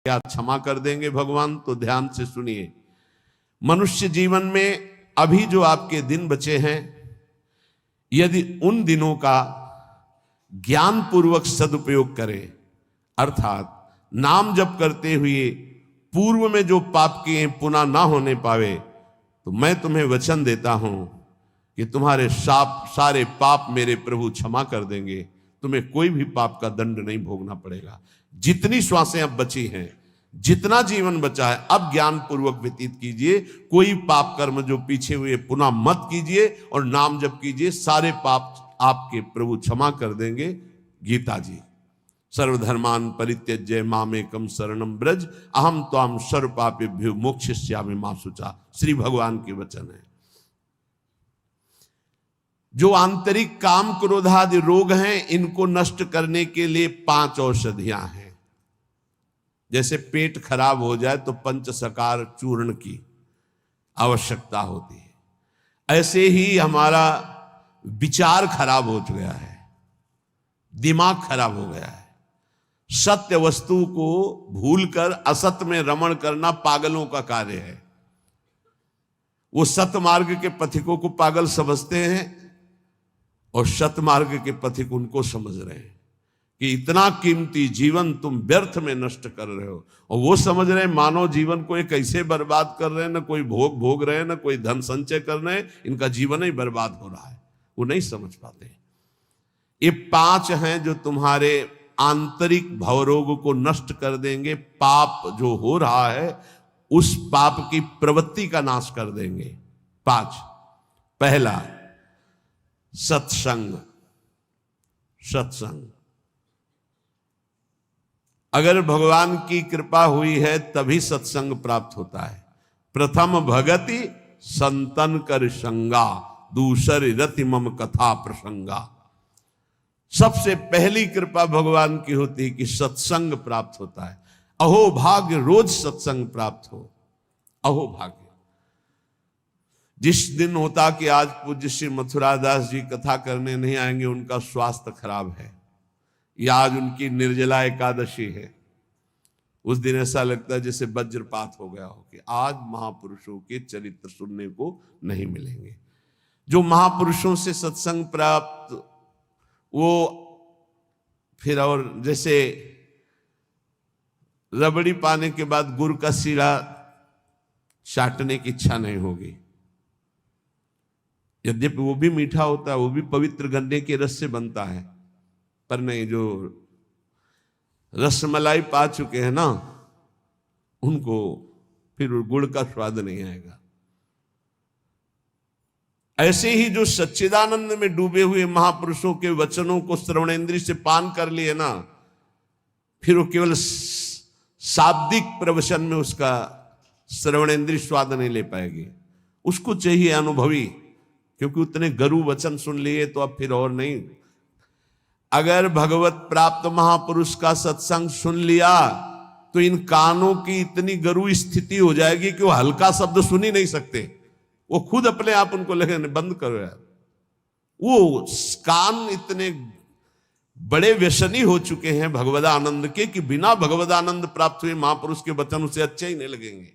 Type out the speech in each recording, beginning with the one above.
क्या क्षमा कर देंगे भगवान? तो ध्यान से सुनिए। मनुष्य जीवन में अभी जो आपके दिन बचे हैं, यदि उन दिनों का ज्ञान पूर्वक सदुपयोग करें, अर्थात नाम जप करते हुए पूर्व में जो पाप किए पुनः ना होने पावे, तो मैं तुम्हें वचन देता हूं कि तुम्हारे सारे पाप मेरे प्रभु क्षमा कर देंगे। तुम्हें कोई भी पाप का दंड नहीं भोगना पड़ेगा। जितनी श्वासें अब बची हैं, जितना जीवन बचा है, अब ज्ञान पूर्वक व्यतीत कीजिए। कोई पाप कर्म जो पीछे हुए पुनः मत कीजिए और नाम जप कीजिए। सारे पाप आपके प्रभु क्षमा कर देंगे। गीता जी, सर्वधर्मान परित्यज्य मामेकम शरणम ब्रज अहम त्वाम सर्व पापेभ्यो मोक्षयिष्यामि मा शुचा। श्री भगवान के वचन है। जो आंतरिक काम क्रोधादि रोग हैं, इनको नष्ट करने के लिए 5 औषधियां हैं। जैसे पेट खराब हो जाए तो पंचसकार चूर्ण की आवश्यकता होती है, ऐसे ही हमारा विचार खराब हो गया है, दिमाग खराब हो गया है। सत्य वस्तु को भूलकर असत्य में रमण करना पागलों का कार्य है। वो सत्य मार्ग के पथिकों को पागल समझते हैं और सत्य मार्ग के पथिक उनको समझ रहे हैं कि इतना कीमती जीवन तुम व्यर्थ में नष्ट कर रहे हो। और वो समझ रहे हैं मानव जीवन को एक कैसे बर्बाद कर रहे हैं, ना कोई भोग भोग रहे हैं, ना कोई धन संचय कर रहे हैं, इनका जीवन ही बर्बाद हो रहा है। वो नहीं समझ पाते। ये 5 हैं जो तुम्हारे आंतरिक भवरोग को नष्ट कर देंगे। पाप जो हो रहा है उस पाप की प्रवृत्ति का नाश कर देंगे। 5। पहला, सत्संग। सत्संग, अगर भगवान की कृपा हुई है तभी सत्संग प्राप्त होता है। प्रथम भगति संतन कर संगा, दूसरी रति मम कथा प्रसंगा। सबसे पहली कृपा भगवान की होती है कि सत्संग प्राप्त होता है। अहो भाग्य रोज सत्संग प्राप्त हो। अहो भाग्य। जिस दिन होता कि आज पूज्य श्री मथुरादास जी कथा करने नहीं आएंगे, उनका स्वास्थ्य खराब है, या आज उनकी निर्जला एकादशी है, उस दिन ऐसा लगता है जैसे वज्रपात हो गया हो कि आज महापुरुषों के चरित्र सुनने को नहीं मिलेंगे। जो महापुरुषों से सत्संग प्राप्त, वो फिर और जैसे रबड़ी पाने के बाद गुड़ का सीरा चाटने की इच्छा नहीं होगी। यद्यपि वो भी मीठा होता है, वो भी पवित्र गन्ने के रस से बनता है, पर नहीं, जो रसमलाई पा चुके हैं ना, उनको फिर गुड़ का स्वाद नहीं आएगा। ऐसे ही जो सच्चिदानंद में डूबे हुए महापुरुषों के वचनों को श्रवणेन्द्रिय से पान कर लिए ना, फिर वो केवल शाब्दिक प्रवचन में उसका श्रवणेन्द्रिय स्वाद नहीं ले पाएगी। उसको चाहिए अनुभवी, क्योंकि उतने गरु वचन सुन लिए तो अब फिर और नहीं। अगर भगवत प्राप्त महापुरुष का सत्संग सुन लिया तो इन कानों की इतनी गरु स्थिति हो जाएगी कि वो हल्का शब्द सुन ही नहीं सकते। वो खुद अपने आप उनको लगे बंद करो यार। वो कान इतने बड़े व्यसनी हो चुके हैं भगवदानंद के कि बिना भगवदानंद प्राप्त हुए महापुरुष के वचन उसे अच्छे ही नहीं लगेंगे।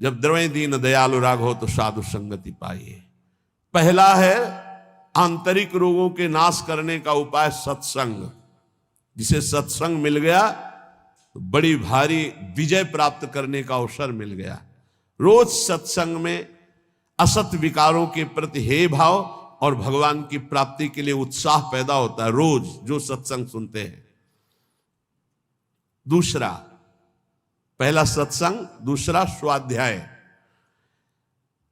जब द्रवै दीन दयालु राघव तो साधु संगति पाइए। पहला है आंतरिक रोगों के नाश करने का उपाय सत्संग। जिसे सत्संग मिल गया तो बड़ी भारी विजय प्राप्त करने का अवसर मिल गया। रोज सत्संग में असत विकारों के प्रति हे भाव और भगवान की प्राप्ति के लिए उत्साह पैदा होता है, रोज जो सत्संग सुनते हैं। दूसरा, पहला सत्संग, दूसरा स्वाध्याय।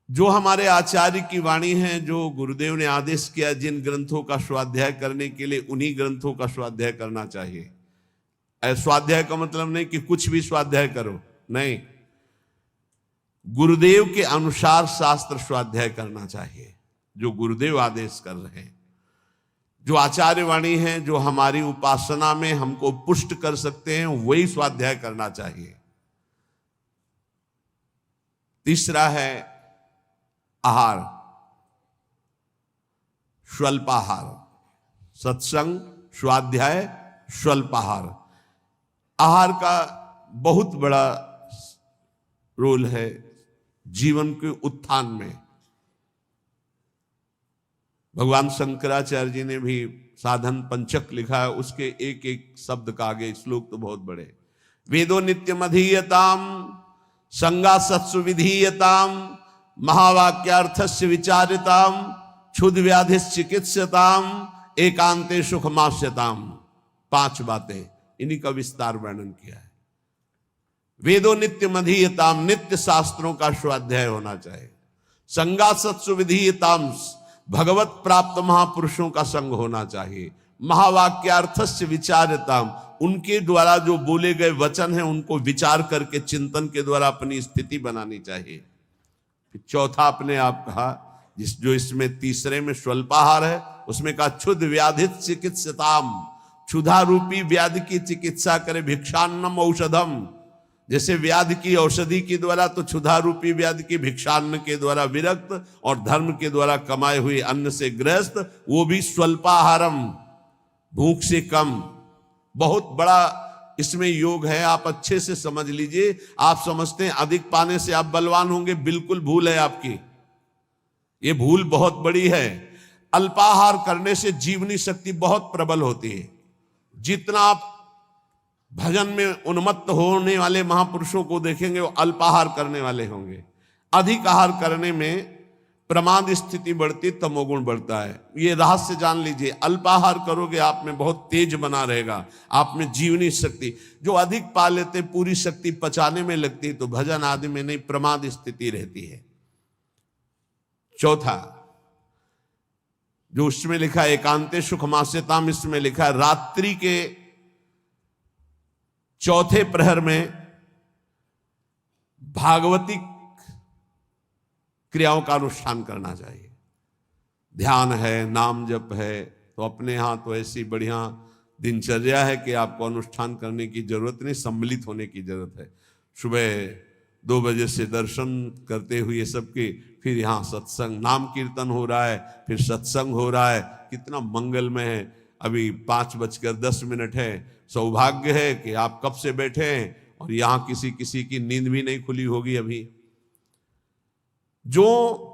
जो हमारे आचार्य की वाणी है, जो गुरुदेव ने आदेश किया, जिन ग्रंथों का स्वाध्याय करने के लिए उन्हीं ग्रंथों का स्वाध्याय करना चाहिए। स्वाध्याय का मतलब नहीं कि कुछ भी स्वाध्याय करो, नहीं, गुरुदेव के अनुसार शास्त्र स्वाध्याय करना चाहिए, जो गुरुदेव आदेश कर रहे हैं। जो आचार्य वाणी है, जो हमारी उपासना में हमको पुष्ट कर सकते हैं, वही स्वाध्याय करना चाहिए। तीसरा है आहार, स्वल्पाहार। सत्संग, स्वाध्याय, स्वल्पाहार। आहार का बहुत बड़ा रोल है जीवन के उत्थान में। भगवान शंकराचार्य जी ने भी साधन पंचक लिखा है, उसके एक एक शब्द का आगे श्लोक तो बहुत बड़े। वेदो नित्यम अधीयताम संगा सत्सु विधीयताम महावाक्यार्थस्य विचारिताम क्षुद्र व्याधि चिकित्सताम एकांते सुखमास्यताम। 5 बातें, इन्हीं का विस्तार वर्णन किया है। वेदो नित्यम अधीयताम, नित्य शास्त्रों का स्वाध्याय होना चाहिए। संगा सत्सु विधीयताम, भगवत प्राप्त महापुरुषों का संग होना चाहिए। महावाक्यार्थस्य विचारिताम, उनके द्वारा जो बोले गए वचन हैं उनको विचार करके चिंतन के द्वारा अपनी स्थिति बनानी चाहिए। फिर चौथा आपने आप कहा, जो इसमें तीसरे में स्वल्पाहार है, उसमें कहा क्षुद्र व्याधि चिकित्सताम, क्षुधा रूपी व्याधि की चिकित्सा करे। भिक्षान्नम औषधम, जैसे व्याधि की औषधि के द्वारा, तो क्षुधा रूपी व्याधि की भिक्षान्न के द्वारा विरक्त और धर्म के द्वारा कमाए हुए अन्न से ग्रस्त, वो भी स्वल्पाहारम, भूख से कम। बहुत बड़ा इसमें योग है, आप अच्छे से समझ लीजिए। आप समझते हैं अधिक पाने से आप बलवान होंगे, बिल्कुल भूल है आपकी, ये भूल बहुत बड़ी है। अल्पाहार करने से जीवनी शक्ति बहुत प्रबल होती है। जितना आप भजन में उन्मत्त होने वाले महापुरुषों को देखेंगे वो अल्पाहार करने वाले होंगे। अधिक आहार करने में प्रमाद स्थिति बढ़ती, तमोगुण बढ़ता है। ये रहस्य जान लीजिए। अल्पाहार करोगे आप में बहुत तेज बना रहेगा, आप में जीवनी शक्ति। जो अधिक पा लेते पूरी शक्ति पचाने में लगती, तो भजन आदि में नहीं, प्रमाद स्थिति रहती है। चौथा जो उसमें लिखा है एकांते सुखमास्यताम, इसमें लिखा है रात्रि के चौथे प्रहर में भागवती क्रियाओं का अनुष्ठान करना चाहिए। ध्यान है, नाम जप है, तो अपने यहां तो ऐसी बढ़िया दिनचर्या है कि आपको अनुष्ठान करने की जरूरत नहीं, सम्मिलित होने की जरूरत है। सुबह 2 बजे से दर्शन करते हुए सबके, फिर यहाँ सत्संग, नाम कीर्तन हो रहा है, फिर सत्संग हो रहा है, कितना मंगलमय है। अभी 5:10 है। सौभाग्य है कि आप कब से बैठे हैं और यहां किसी की नींद भी नहीं खुली होगी अभी। जो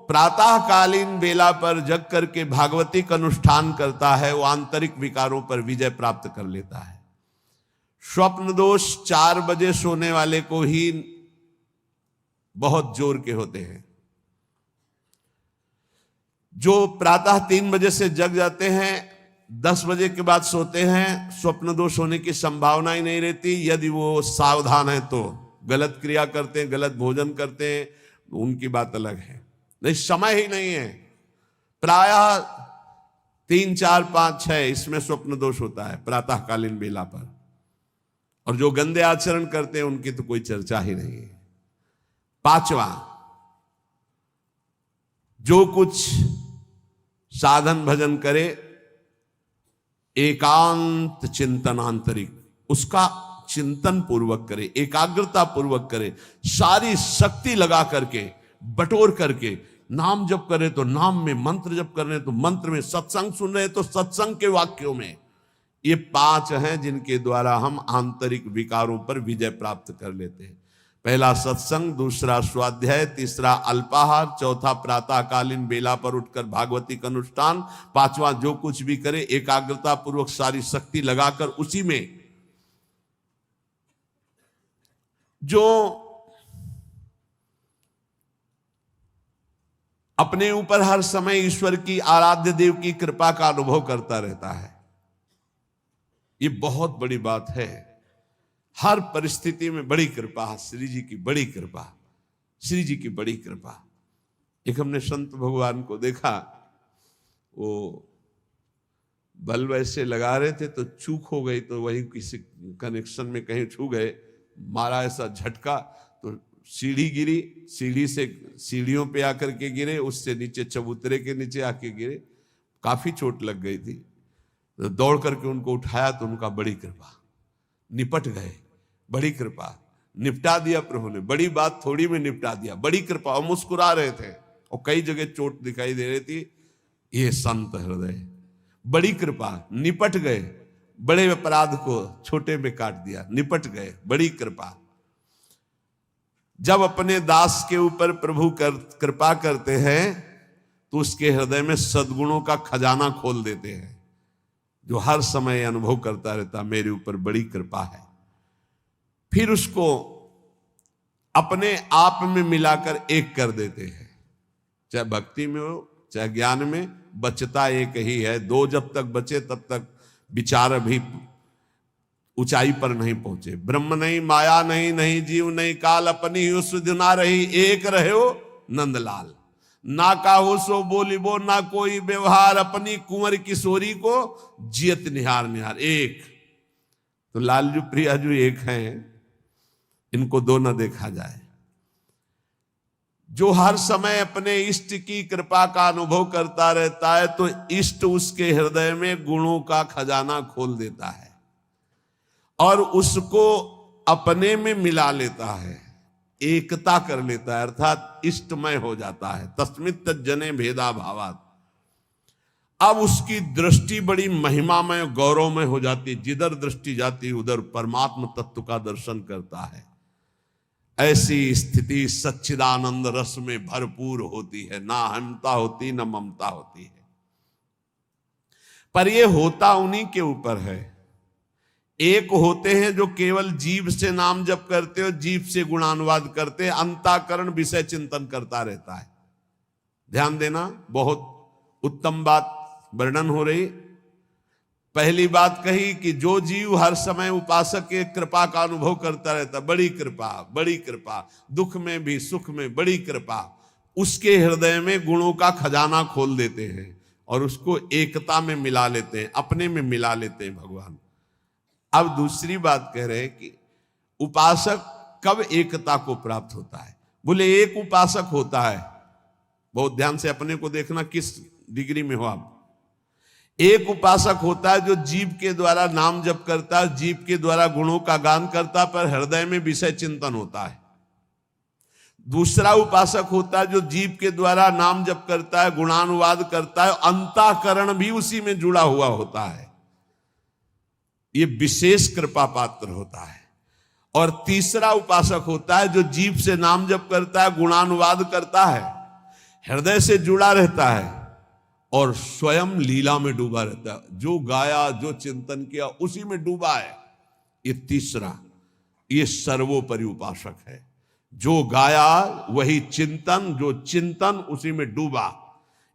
प्रातःकालीन बेला पर जग करके भागवती का अनुष्ठान करता है, वो आंतरिक विकारों पर विजय प्राप्त कर लेता है। स्वप्न दोष 4 बजे सोने वाले को ही बहुत जोर के होते हैं। जो प्रातः 3 बजे से जग जाते हैं, 10 बजे के बाद सोते हैं, स्वप्न दोष होने की संभावना ही नहीं रहती। यदि वो सावधान है तो गलत क्रिया करते हैं, गलत भोजन करते हैं, उनकी बात अलग है। नहीं, समय ही नहीं है। प्रायः 3, 4, 5, 6 इसमें स्वप्न दोष होता है प्रातःकालीन बेला पर। और जो गंदे आचरण करते हैं उनकी तो कोई चर्चा ही नहीं है। 5वां, जो कुछ साधन भजन करे एकांत चिंतन आंतरिक, उसका चिंतन पूर्वक करे, एकाग्रता पूर्वक करे, सारी शक्ति लगा करके, बटोर करके। नाम जप करे तो नाम में, मंत्र जप कर रहे तो मंत्र में, सत्संग सुन रहे तो सत्संग के वाक्यों में। ये 5 हैं जिनके द्वारा हम आंतरिक विकारों पर विजय प्राप्त कर लेते हैं। पहला सत्संग, दूसरा स्वाध्याय, तीसरा अल्पाहार, चौथा प्रातःकालीन बेला पर उठकर भागवती का अनुष्ठान, 5वां जो कुछ भी करे एकाग्रता पूर्वक सारी शक्ति लगाकर उसी में। जो अपने ऊपर हर समय ईश्वर की, आराध्य देव की कृपा का अनुभव करता रहता है, ये बहुत बड़ी बात है। हर परिस्थिति में बड़ी कृपा, श्री जी की बड़ी कृपा, श्री जी की बड़ी कृपा। एक हमने संत भगवान को देखा, वो बल्ब ऐसे लगा रहे थे तो चूक हो गई, तो वही किसी कनेक्शन में कहीं छू गए, मारा ऐसा झटका तो सीढ़ी गिरी, सीढ़ी से सीढ़ियों पे आकर के गिरे, उससे नीचे चबूतरे के नीचे आके गिरे, काफी चोट लग गई थी। तो दौड़ करके उनको उठाया तो उनका बड़ी कृपा, निपट गए, बड़ी कृपा, निपटा दिया प्रभु ने। बड़ी बात थोड़ी में निपटा दिया, बड़ी कृपा। और मुस्कुरा रहे थे और कई जगह चोट दिखाई दे रही थी। ये संत हृदय, बड़ी कृपा, निपट गए, बड़े अपराध को छोटे में काट दिया, निपट गए, बड़ी कृपा। जब अपने दास के ऊपर प्रभु कृपा करते हैं तो उसके हृदय में सद्गुणों का खजाना खोल देते हैं, जो हर समय अनुभव करता रहता मेरे ऊपर बड़ी कृपा है। फिर उसको अपने आप में मिलाकर एक कर देते हैं, चाहे भक्ति में हो चाहे ज्ञान में, बचता एक ही है। दो जब तक बचे तब तक विचार अभी ऊंचाई पर नहीं पहुंचे। ब्रह्म नहीं, माया नहीं, नहीं जीव नहीं काल, अपनी ही सुध ना रही, एक रहे हो नंदलाल। ना काहो सो बोलिबो ना कोई व्यवहार, अपनी कुंवर किशोरी को जियत निहार निहार। एक तो लालजू प्रियाजू एक हैं, इनको दो न देखा जाए। जो हर समय अपने इष्ट की कृपा का अनुभव करता रहता है तो इष्ट उसके हृदय में गुणों का खजाना खोल देता है और उसको अपने में मिला लेता है, एकता कर लेता है, अर्थात इष्टमय हो जाता है। तस्मित् तज्जने भेदा भावात्। अब उसकी दृष्टि बड़ी महिमामय गौरवमय हो जाती, जिधर दृष्टि जाती उधर परमात्म तत्व का दर्शन करता है। ऐसी स्थिति सच्चिदानंद रस में भरपूर होती है, ना अहंता होती न ममता होती है। पर यह होता उन्हीं के ऊपर है। एक होते हैं जो केवल जीव से नाम जप करते हो, जीव से गुणानुवाद करते हैं, अंतःकरण विषय चिंतन करता रहता है। ध्यान देना, बहुत उत्तम बात वर्णन हो रही। पहली बात कही कि जो जीव हर समय उपासक के कृपा का अनुभव करता रहता, बड़ी कृपा बड़ी कृपा, दुख में भी सुख में बड़ी कृपा, उसके हृदय में गुणों का खजाना खोल देते हैं और उसको एकता में मिला लेते हैं, अपने में मिला लेते हैं भगवान। अब दूसरी बात कह रहे हैं कि उपासक कब एकता को प्राप्त होता है। बोले एक उपासक होता है, बहुत ध्यान से अपने को देखना किस डिग्री में हो आप। एक उपासक होता है जो जीव के द्वारा नाम जप करता है, जीव के द्वारा गुणों का गान करता है, पर हृदय में विषय चिंतन होता है। दूसरा उपासक होता है जो जीव के द्वारा नाम जप करता है, गुणानुवाद करता है, अंतःकरण भी उसी में जुड़ा हुआ होता है। ये विशेष कृपा पात्र होता है। और तीसरा उपासक होता है जो जीव से नाम जप करता है, गुणानुवाद करता है, हृदय से जुड़ा रहता है और स्वयं लीला में डूबा रहता है। जो गाया, जो चिंतन किया, उसी में डूबा है। ये तीसरा, ये सर्वोपरि उपासक है। जो गाया वही चिंतन, जो चिंतन उसी में डूबा।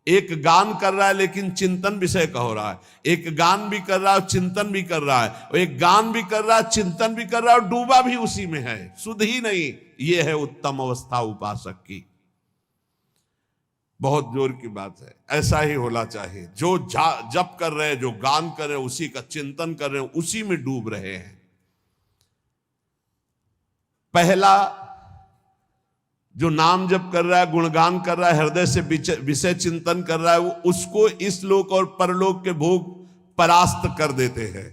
एक गान कर रहा है लेकिन चिंतन विषय का हो रहा है, एक गान भी कर रहा है चिंतन भी कर रहा है, और एक गान भी कर रहा है चिंतन भी कर रहा है और डूबा भी उसी में है, सुध ही नहीं। ये है उत्तम अवस्था उपासक की। बहुत जोर की बात है, ऐसा ही होना चाहिए। जो जप कर रहे हैं, जो गान कर रहे हैं, उसी का चिंतन कर रहे हैं, उसी में डूब रहे हैं। पहला जो नाम जप कर रहा है, गुणगान कर रहा है, हृदय से विषय चिंतन कर रहा है, वो उसको इस लोक और परलोक के भोग परास्त कर देते हैं।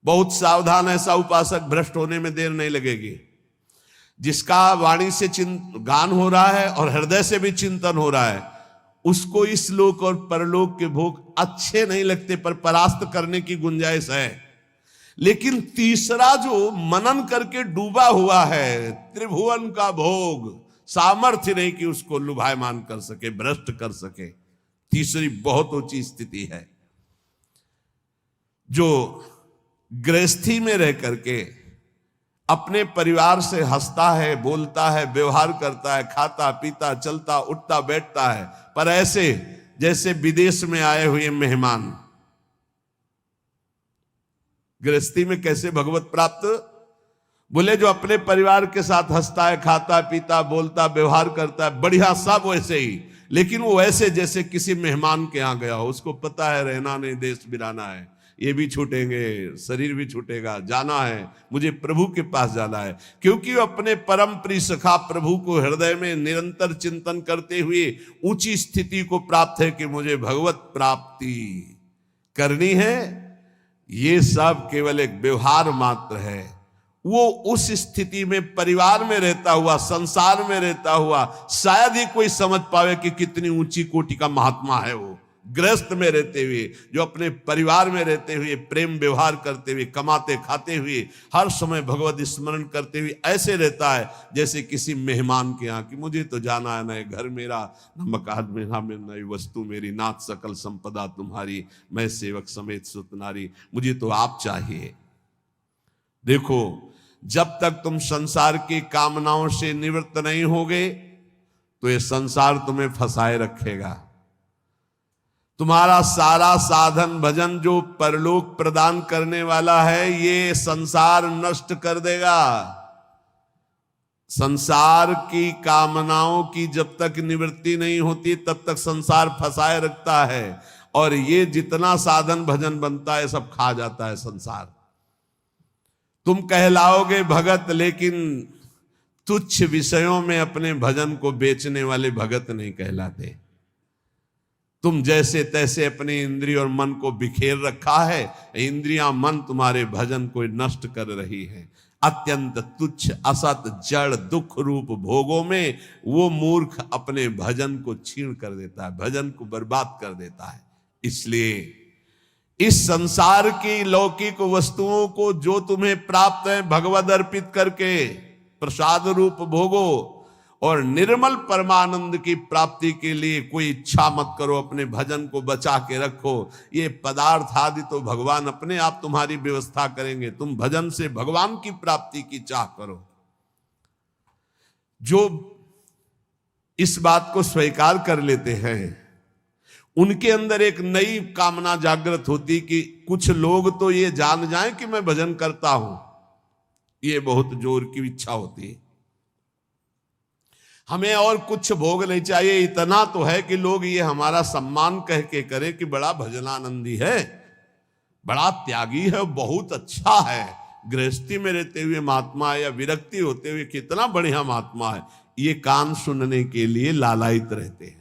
बहुत सावधान, ऐसा उपासक भ्रष्ट होने में देर नहीं लगेगी। जिसका वाणी से गान हो रहा है और हृदय से भी चिंतन हो रहा है, उसको इस लोक और परलोक के भोग अच्छे नहीं लगते, पर परास्त करने की गुंजाइश है। लेकिन तीसरा जो मनन करके डूबा हुआ है, त्रिभुवन का भोग, सामर्थ्य नहीं कि उसको लुभायमान कर सके, भ्रष्ट कर सके। तीसरी बहुत ऊंची स्थिति है। जो गृहस्थी में रह करके अपने परिवार से हंसता है, बोलता है, व्यवहार करता है, खाता पीता, चलता उठता बैठता है, पर ऐसे जैसे विदेश में आए हुए मेहमान। गृहस्थी में कैसे भगवत प्राप्त? बोले जो अपने परिवार के साथ हंसता है, खाता पीता, बोलता, व्यवहार करता है, बढ़िया, सब वैसे ही, लेकिन वो ऐसे जैसे किसी मेहमान के यहाँ गया हो। उसको पता है रहना नहीं, देश बिराना है, ये भी छूटेंगे, शरीर भी छूटेगा, जाना है, मुझे प्रभु के पास जाना है। क्योंकि वो अपने परम प्रिय सखा प्रभु को हृदय में निरंतर चिंतन करते हुए ऊंची स्थिति को प्राप्त है कि मुझे भगवत प्राप्ति करनी है। ये सब केवल एक व्यवहार मात्र है। वो उस स्थिति में परिवार में रहता हुआ, संसार में रहता हुआ शायद ही कोई समझ पावे कि कितनी ऊंची कोटि का महात्मा है वो, गृहस्थ में रहते हुए, जो अपने परिवार में रहते हुए प्रेम व्यवहार करते हुए, कमाते खाते हुए, हर समय भगवत स्मरण करते हुए ऐसे रहता है जैसे किसी मेहमान के यहाँ कि मुझे तो जाना है, न घर मेरा, न मकान मेरा, न वस्तु मेरी, नाथ सकल संपदा तुम्हारी, मैं सेवक समेत सुत नारी, मुझे तो आप चाहिए। देखो, जब तक तुम संसार की कामनाओं से निवृत्त नहीं होगे तो ये संसार तुम्हें फंसाए रखेगा। तुम्हारा सारा साधन भजन जो परलोक प्रदान करने वाला है, ये संसार नष्ट कर देगा। संसार की कामनाओं की जब तक निवृत्ति नहीं होती तब तक संसार फंसाए रखता है, और ये जितना साधन भजन बनता है सब खा जाता है संसार। तुम कहलाओगे भगत, लेकिन तुच्छ विषयों में अपने भजन को बेचने वाले भगत नहीं कहलाते। तुम जैसे तैसे अपने इंद्रिय और मन को बिखेर रखा है, इंद्रियां मन तुम्हारे भजन को नष्ट कर रही है। अत्यंत तुच्छ असत जड़ दुख रूप भोगों में वो मूर्ख अपने भजन को छीन कर देता है, भजन को बर्बाद कर देता है। इसलिए इस संसार की लौकिक वस्तुओं को जो तुम्हें प्राप्त है भगवद अर्पित करके प्रसाद रूप भोगो, और निर्मल परमानंद की प्राप्ति के लिए कोई इच्छा मत करो, अपने भजन को बचा के रखो। ये पदार्थ आदि तो भगवान अपने आप तुम्हारी व्यवस्था करेंगे, तुम भजन से भगवान की प्राप्ति की चाह करो। जो इस बात को स्वीकार कर लेते हैं उनके अंदर एक नई कामना जागृत होती कि कुछ लोग तो ये जान जाएं कि मैं भजन करता हूं, ये बहुत जोर की इच्छा होती है। हमें और कुछ भोग नहीं चाहिए, इतना तो है कि लोग ये हमारा सम्मान कह के करें कि बड़ा भजनानंदी है, बड़ा त्यागी है, बहुत अच्छा है, गृहस्थी में रहते हुए महात्मा है या विरक्ति होते हुए कितना बढ़िया महात्मा है। ये कान सुनने के लिए लालायित रहते हैं।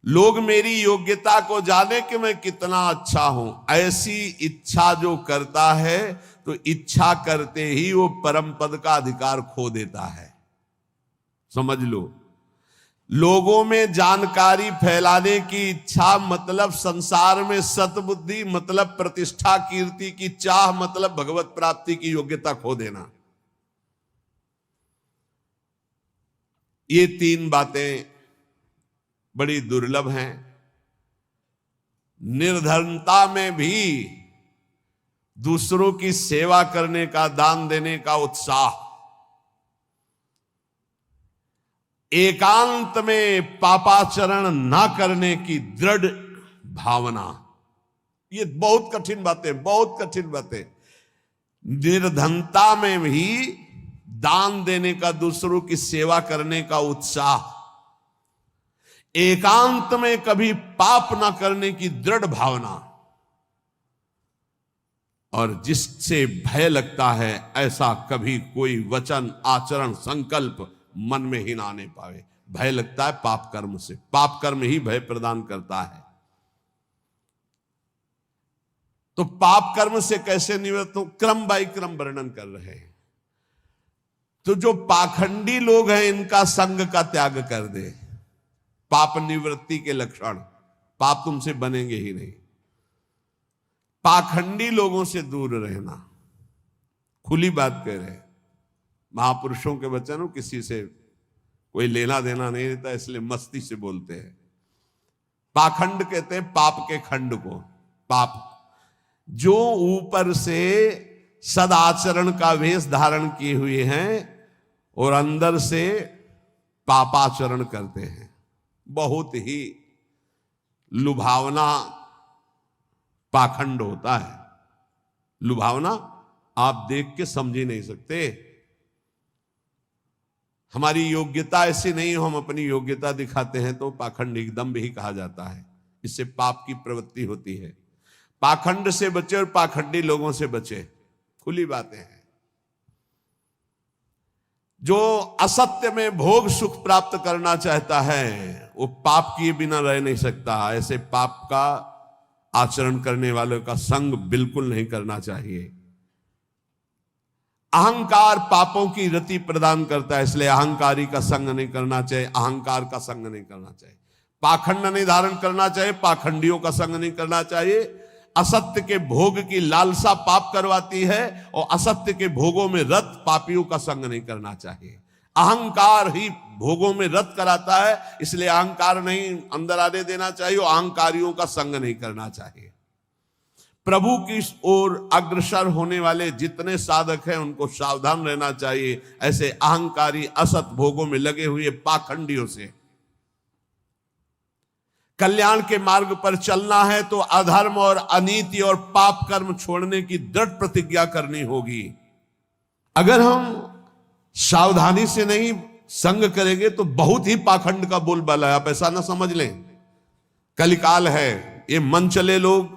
लोग मेरी योग्यता को जाने कि मैं कितना अच्छा हूं, ऐसी इच्छा जो करता है तो इच्छा करते ही वो परम पद का अधिकार खो देता है। समझ लो, लोगों में जानकारी फैलाने की इच्छा मतलब संसार में सतबुद्धि, मतलब प्रतिष्ठा कीर्ति की चाह, मतलब भगवत प्राप्ति की योग्यता खो देना। ये तीन बातें बड़ी दुर्लभ हैं। निर्धनता में भी दूसरों की सेवा करने का, दान देने का उत्साह, एकांत में पापाचरण ना करने की दृढ़ भावना, ये बहुत कठिन बातें, बहुत कठिन बातें। निर्धनता में भी दान देने का, दूसरों की सेवा करने का उत्साह, एकांत में कभी पाप ना करने की दृढ़ भावना, और जिससे भय लगता है ऐसा कभी कोई वचन, आचरण, संकल्प मन में ही ना आने पावे। भय लगता है पाप कर्म से, पाप कर्म ही भय प्रदान करता है। तो पाप कर्म से कैसे निवृत्त हो, क्रम बाई क्रम वर्णन कर रहे हैं। तो जो पाखंडी लोग हैं इनका संग का त्याग कर दे। पाप निवृत्ति के लक्षण, पाप तुमसे बनेंगे ही नहीं। पाखंडी लोगों से दूर रहना, खुली बात कह रहे हैं। महापुरुषों के वचन हो, किसी से कोई लेना देना नहीं रहता, इसलिए मस्ती से बोलते हैं। पाखंड कहते हैं पाप के खंड को। पाप जो ऊपर से सदाचरण का वेश धारण किए हुए हैं और अंदर से पापाचरण करते हैं, बहुत ही लुभावना पाखंड होता है। लुभावना आप देख के समझ ही नहीं सकते। हमारी योग्यता ऐसी नहीं हो, हम अपनी योग्यता दिखाते हैं तो पाखंड एकदम भी कहा जाता है। इससे पाप की प्रवृत्ति होती है। पाखंड से बचे और पाखंडी लोगों से बचे, खुली बातें हैं। जो असत्य में भोग सुख प्राप्त करना चाहता है वो पाप किए बिना रह नहीं सकता। ऐसे पाप का आचरण करने वालों का संग बिल्कुल नहीं करना चाहिए। अहंकार पापों की रति प्रदान करता है, इसलिए अहंकारी का संग नहीं करना चाहिए, अहंकार का संग नहीं करना चाहिए। पाखंड नहीं धारण करना चाहिए, पाखंडियों का संग नहीं करना चाहिए। असत्य के भोग की लालसा पाप करवाती है और असत्य के भोगों में रत पापियों का संग नहीं करना चाहिए। अहंकार ही भोगों में रत कराता है, इसलिए अहंकार नहीं अंदर आने देना चाहिए और अहंकारियों का संग नहीं करना चाहिए। प्रभु की ओर अग्रसर होने वाले जितने साधक हैं उनको सावधान रहना चाहिए ऐसे अहंकारी असत भोगों में लगे हुए पाखंडियों से। कल्याण के मार्ग पर चलना है तो अधर्म और अनीति और पाप कर्म छोड़ने की दृढ़ प्रतिज्ञा करनी होगी। अगर हम सावधानी से नहीं संग करेंगे तो बहुत ही पाखंड का बोलबाला है, आप ऐसा ना समझ लें। कलिकाल है, ये मन चले लोग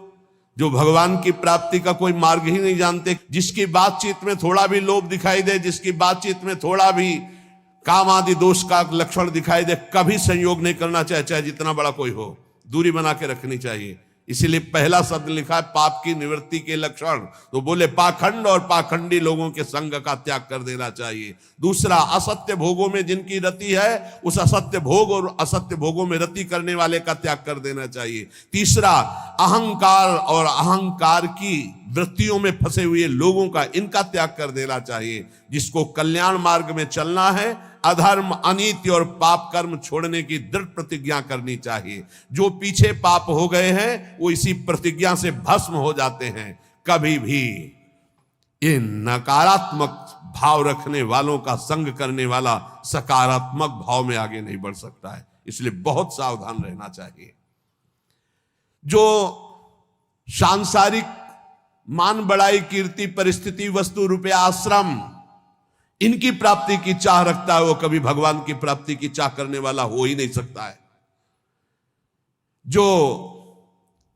जो भगवान की प्राप्ति का कोई मार्ग ही नहीं जानते, जिसकी बातचीत में थोड़ा भी लोभ दिखाई दे, जिसकी बातचीत में थोड़ा भी काम आदि दोष का लक्षण दिखाई दे, कभी संयोग नहीं करना चाहिए, चाहे जितना बड़ा कोई हो, दूरी बना के रखनी चाहिए। इसीलिए पहला शब्द लिखा है पाप की निवृत्ति के लक्षण, तो बोले पाखंड और पाखंडी लोगों के संग का त्याग कर देना चाहिए। दूसरा, असत्य भोगों में जिनकी रति है उस असत्य भोग और असत्य भोगों में रति करने वाले का त्याग कर देना चाहिए। तीसरा, अहंकार और अहंकार की वृत्तियों में फंसे हुए लोगों का, इनका त्याग कर देना चाहिए। जिसको कल्याण मार्ग में चलना है अधर्म अनीति और पाप कर्म छोड़ने की दृढ़ प्रतिज्ञा करनी चाहिए। जो पीछे पाप हो गए हैं वो इसी प्रतिज्ञा से भस्म हो जाते हैं। कभी भी ये नकारात्मक भाव रखने वालों का संग करने वाला सकारात्मक भाव में आगे नहीं बढ़ सकता है, इसलिए बहुत सावधान रहना चाहिए। जो सांसारिक मान बढ़ाई कीर्ति परिस्थिति वस्तु रुपया आश्रम इनकी प्राप्ति की चाह रखता है वो कभी भगवान की प्राप्ति की चाह करने वाला हो ही नहीं सकता है। जो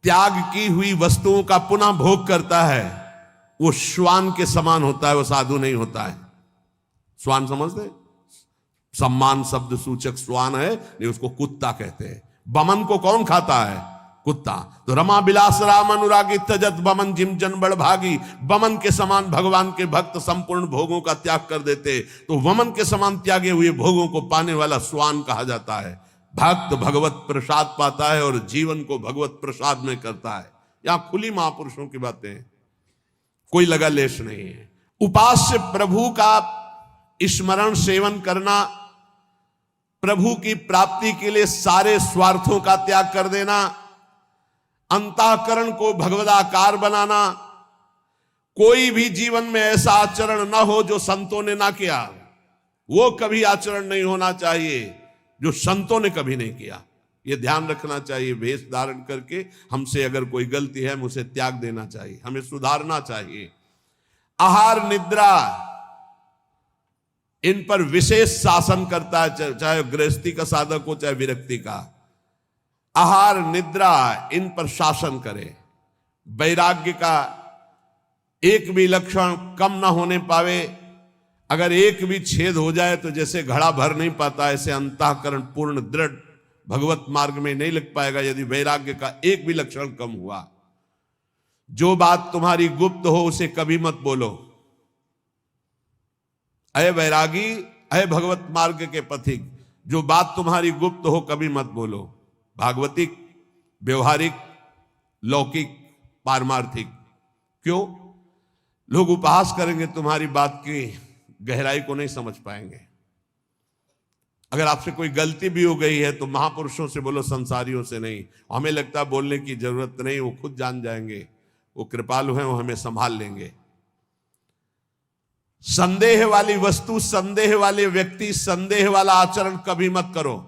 त्याग की हुई वस्तुओं का पुनः भोग करता है वो श्वान के समान होता है, वो साधु नहीं होता है। श्वान समझते, सम्मान शब्द सूचक श्वान है, नहीं उसको कुत्ता कहते हैं। बमन को कौन खाता है? कुत्ता। तो रमा बिलास राम अनुरागी तजत बमन जिम जन बड़ भागी। बमन के समान भगवान के भक्त संपूर्ण भोगों का त्याग कर देते, तो वमन के समान त्यागे हुए भोगों को पाने वाला श्वान कहा जाता है। भक्त भगवत प्रसाद पाता है और जीवन को भगवत प्रसाद में करता है। यहां खुली महापुरुषों की बातें, कोई लगा लेश नहीं है। उपास्य प्रभु का स्मरण सेवन करना, प्रभु की प्राप्ति के लिए सारे स्वार्थों का त्याग कर देना, अंतःकरण को भगवदाकार बनाना। कोई भी जीवन में ऐसा आचरण ना हो जो संतों ने ना किया, वो कभी आचरण नहीं होना चाहिए जो संतों ने कभी नहीं किया। ये ध्यान रखना चाहिए। वेश धारण करके हमसे अगर कोई गलती है उसे त्याग देना चाहिए, हमें सुधारना चाहिए। आहार निद्रा इन पर विशेष शासन करता है, चाहे गृहस्थी का साधक हो चाहे विरक्ति का। आहार निद्रा इन पर शासन करे। वैराग्य का एक भी लक्षण कम ना होने पावे। अगर एक भी छेद हो जाए तो जैसे घड़ा भर नहीं पाता, ऐसे अंतःकरण पूर्ण दृढ़ भगवत मार्ग में नहीं लग पाएगा यदि वैराग्य का एक भी लक्षण कम हुआ। जो बात तुम्हारी गुप्त हो उसे कभी मत बोलो। अय वैरागी, अय भगवत मार्ग के पथिक, जो बात तुम्हारी गुप्त हो कभी मत बोलो। भागवतिक, व्यवहारिक, लौकिक, पारमार्थिक। क्यों? लोग उपहास करेंगे, तुम्हारी बात की गहराई को नहीं समझ पाएंगे। अगर आपसे कोई गलती भी हो गई है तो महापुरुषों से बोलो, संसारियों से नहीं। हमें लगता है बोलने की जरूरत नहीं, वो खुद जान जाएंगे, वो कृपालु हैं, वो हमें संभाल लेंगे। संदेह वाली वस्तु, संदेह वाले व्यक्ति, संदेह वाला आचरण कभी मत करो।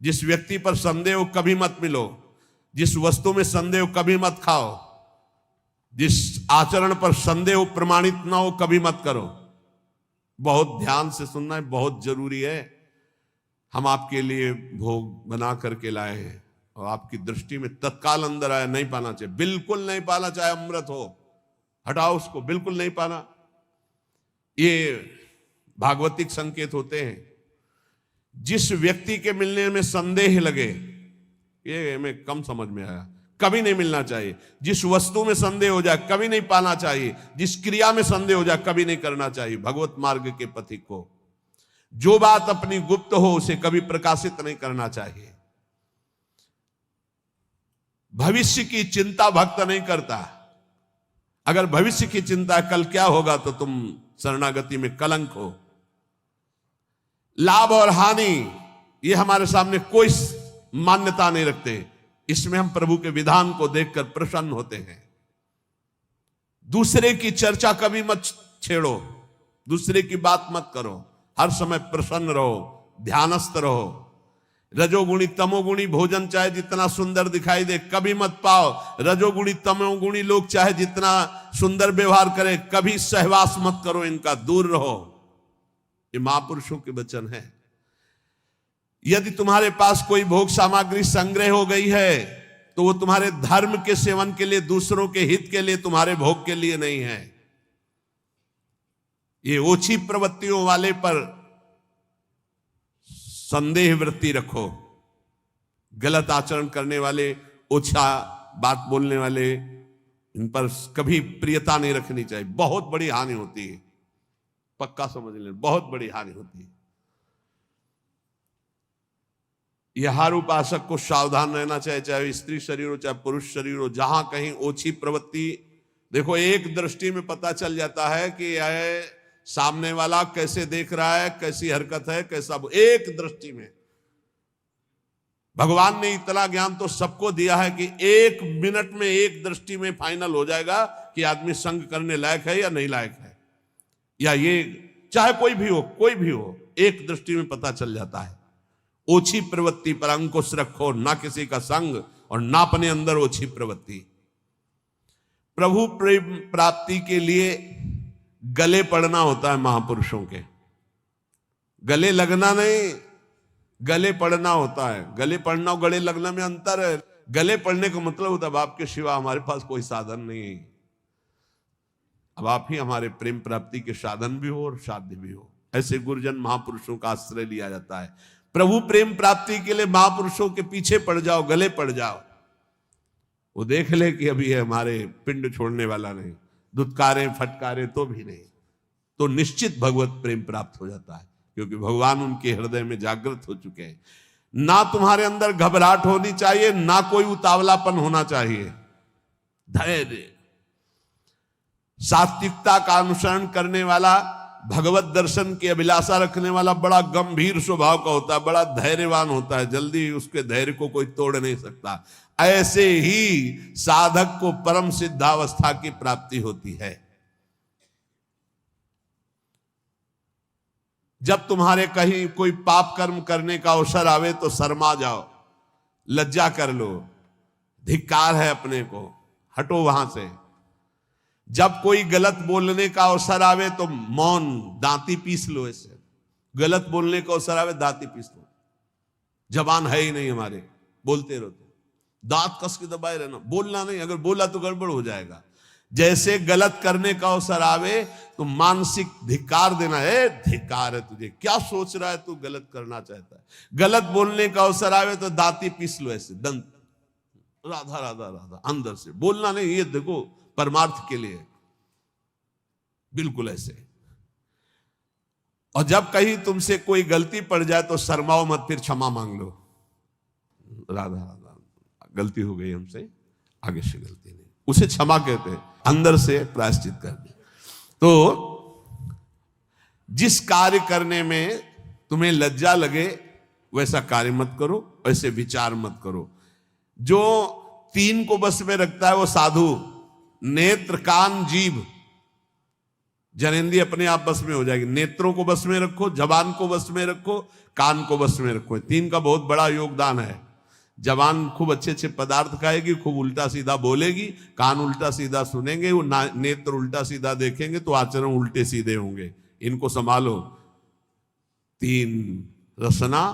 जिस व्यक्ति पर संदेह हो कभी मत मिलो। जिस वस्तु में संदेह हो कभी मत खाओ। जिस आचरण पर संदेह हो प्रमाणित ना हो कभी मत करो। बहुत ध्यान से सुनना है, बहुत जरूरी है। हम आपके लिए भोग बना करके लाए हैं और आपकी दृष्टि में तत्काल अंदर आया, नहीं पाना चाहिए, बिल्कुल नहीं पाना, चाहे अमृत हो, हटाओ उसको, बिल्कुल नहीं पाना। ये भागवतिक संकेत होते हैं। जिस व्यक्ति के मिलने में संदेह लगे, ये हमें कम समझ में आया, कभी नहीं मिलना चाहिए। जिस वस्तु में संदेह हो जाए कभी नहीं पाना चाहिए। जिस क्रिया में संदेह हो जाए कभी नहीं करना चाहिए। भगवत मार्ग के पथिक को जो बात अपनी गुप्त हो उसे कभी प्रकाशित नहीं करना चाहिए। भविष्य की चिंता भक्त नहीं करता। अगर भविष्य की चिंता कल क्या होगा तो तुम शरणागति में कलंक हो। लाभ और हानि ये हमारे सामने कोई मान्यता नहीं रखते। इसमें हम प्रभु के विधान को देखकर प्रसन्न होते हैं। दूसरे की चर्चा कभी मत छेड़ो, दूसरे की बात मत करो। हर समय प्रसन्न रहो, ध्यानस्थ रहो। रजोगुणी तमोगुणी भोजन चाहे जितना सुंदर दिखाई दे कभी मत पाओ। रजोगुणी तमोगुणी लोग चाहे जितना सुंदर व्यवहार करे कभी सहवास मत करो, इनका दूर रहो। ये महापुरुषों के वचन है। यदि तुम्हारे पास कोई भोग सामग्री संग्रह हो गई है तो वो तुम्हारे धर्म के सेवन के लिए, दूसरों के हित के लिए, तुम्हारे भोग के लिए नहीं है। ये ओछी प्रवृत्तियों वाले पर संदेह वृत्ति रखो। गलत आचरण करने वाले, ओछा बात बोलने वाले, इन पर कभी प्रियता नहीं रखनी चाहिए। बहुत बड़ी हानि होती है, पक्का समझ लें, बहुत बड़ी हानि होती है। यह हर उपासक को सावधान रहना चाहिए, चाहे स्त्री शरीर हो चाहे पुरुष शरीर हो। जहां कहीं ओछी प्रवृत्ति, देखो एक दृष्टि में पता चल जाता है कि यह सामने वाला कैसे देख रहा है, कैसी हरकत है, कैसा, एक दृष्टि में। भगवान ने इतना ज्ञान तो सबको दिया है कि 1 मिनट में, एक दृष्टि में फाइनल हो जाएगा कि आदमी संग करने लायक है या नहीं लायक है। या ये चाहे कोई भी हो, कोई भी हो, एक दृष्टि में पता चल जाता है। ओछी प्रवृत्ति पर अंकुश रखो, ना किसी का संग और ना अपने अंदर ओछी प्रवृत्ति। प्रभु प्रेम प्राप्ति के लिए गले पड़ना होता है महापुरुषों के। गले लगना नहीं, गले पड़ना होता है। गले पड़ना और गले लगना में अंतर है। गले पड़ने का मतलब होता है अब आपके सिवा हमारे पास कोई साधन नहीं है, अब आप ही हमारे प्रेम प्राप्ति के साधन भी हो और साध्य भी हो। ऐसे गुरुजन महापुरुषों का आश्रय लिया जाता है। प्रभु प्रेम प्राप्ति के लिए महापुरुषों के पीछे पड़ जाओ, गले पड़ जाओ। वो देख ले कि अभी है हमारे पिंड छोड़ने वाला नहीं, दुत्कारे फटकारे तो भी नहीं, तो निश्चित भगवत प्रेम प्राप्त हो जाता है, क्योंकि भगवान उनके हृदय में जागृत हो चुके हैं। ना तुम्हारे अंदर घबराहट होनी चाहिए, ना कोई उतावलापन होना चाहिए। धैर्य, सात्विकता का अनुसरण करने वाला, भगवत दर्शन की अभिलाषा रखने वाला बड़ा गंभीर स्वभाव का होता है, बड़ा धैर्यवान होता है। जल्दी उसके धैर्य को कोई तोड़ नहीं सकता। ऐसे ही साधक को परम सिद्धावस्था की प्राप्ति होती है। जब तुम्हारे कहीं कोई पाप कर्म करने का अवसर आवे तो शर्मा जाओ, लज्जा कर लो, धिक्कार है अपने को, हटो वहां से। जब कोई गलत बोलने का अवसर आवे तो मौन, दांती पीस लो। ऐसे गलत बोलने का अवसर आवे, दांती पीस लो। जबान है ही नहीं हमारे, बोलते रहो, दांत कस के दबाए रहना, बोलना नहीं। अगर बोला तो गड़बड़ हो जाएगा। जैसे गलत करने का अवसर आवे तो मानसिक धिक्कार देना है। धिक्कार है तुझे, क्या सोच रहा है तू, गलत करना चाहता है। गलत बोलने का अवसर आवे तो दांती पीस लो, ऐसे दंत, राधा राधा राधा, अंदर से बोलना नहीं। ये देखो परमार्थ के लिए, बिल्कुल ऐसे। और जब कहीं तुमसे कोई गलती पड़ जाए तो शर्माओ मत, फिर क्षमा मांग लो। राधा राधा, गलती हो गई हमसे, आगे से गलती नहीं, उसे क्षमा कहते हैं, अंदर से प्रायश्चित कर दे। तो जिस कार्य करने में तुम्हें लज्जा लगे वैसा कार्य मत करो, वैसे विचार मत करो। जो 3 को बस में रखता है वो साधु, नेत्र कान जीभ, जनेंद्रिय अपने आप बस में हो जाएगी। नेत्रों को बस में रखो, जबान को बस में रखो, कान को बस में रखो। 3 का बहुत बड़ा योगदान है। जबान खूब अच्छे अच्छे पदार्थ खाएगी, खूब उल्टा सीधा बोलेगी, कान उल्टा सीधा सुनेंगे, वो नेत्र उल्टा सीधा देखेंगे तो आचरण उल्टे सीधे होंगे। इनको संभालो। 3 रसना,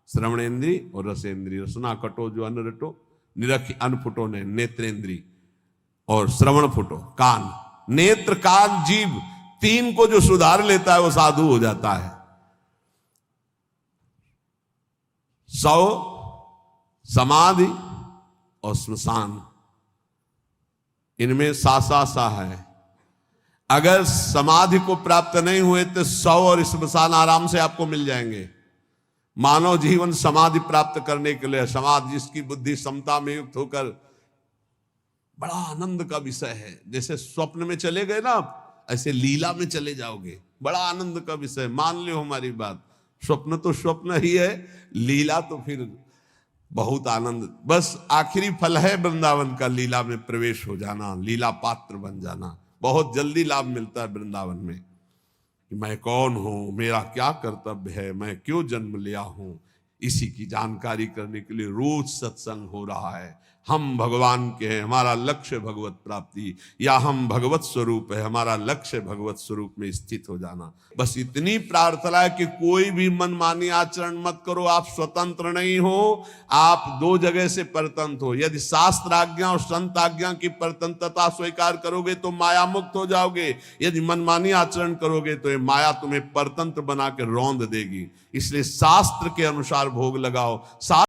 श्रवणेन्द्री और रसेंद्री। रसना कटो जो अन्न रटो, निरख अन्न फुटो ने, नेत्रेंद्री और श्रवण फुटो कान। नेत्र कान जीभ 3 को जो सुधार लेता है वो साधु हो जाता है। 100 समाधि और श्मशान, इनमें सा है। अगर समाधि को प्राप्त नहीं हुए तो 100 और श्मशान आराम से आपको मिल जाएंगे। मानव जीवन समाधि प्राप्त करने के लिए, समाधि जिसकी बुद्धि समता में युक्त होकर, बड़ा आनंद का विषय है। जैसे स्वप्न में चले गए ना आप, ऐसे लीला में चले जाओगे, बड़ा आनंद का विषय। मान लो हमारी बात, स्वप्न तो स्वप्न ही है, लीला तो फिर बहुत आनंद। बस आखिरी फल है वृंदावन का, लीला में प्रवेश हो जाना, लीला पात्र बन जाना। बहुत जल्दी लाभ मिलता है वृंदावन में कि मैं कौन हूं, मेरा क्या कर्तव्य है, मैं क्यों जन्म लिया हूं, इसी की जानकारी करने के लिए रोज सत्संग हो रहा है। हम भगवान के हैं, हमारा लक्ष्य भगवत प्राप्ति, या हम भगवत स्वरूप है, हमारा लक्ष्य भगवत स्वरूप में स्थित हो जाना। बस इतनी प्रार्थना है कि कोई भी मनमानी आचरण मत करो। आप स्वतंत्र नहीं हो, आप दो जगह से परतंत्र हो। यदि शास्त्र आज्ञा और संत आज्ञा की परतंत्रता स्वीकार करोगे तो माया मुक्त हो जाओगे। यदि मनमानी आचरण करोगे तो ये माया तुम्हें परतंत्र बना के रौंद देगी। इसलिए शास्त्र के अनुसार भोग लगाओ।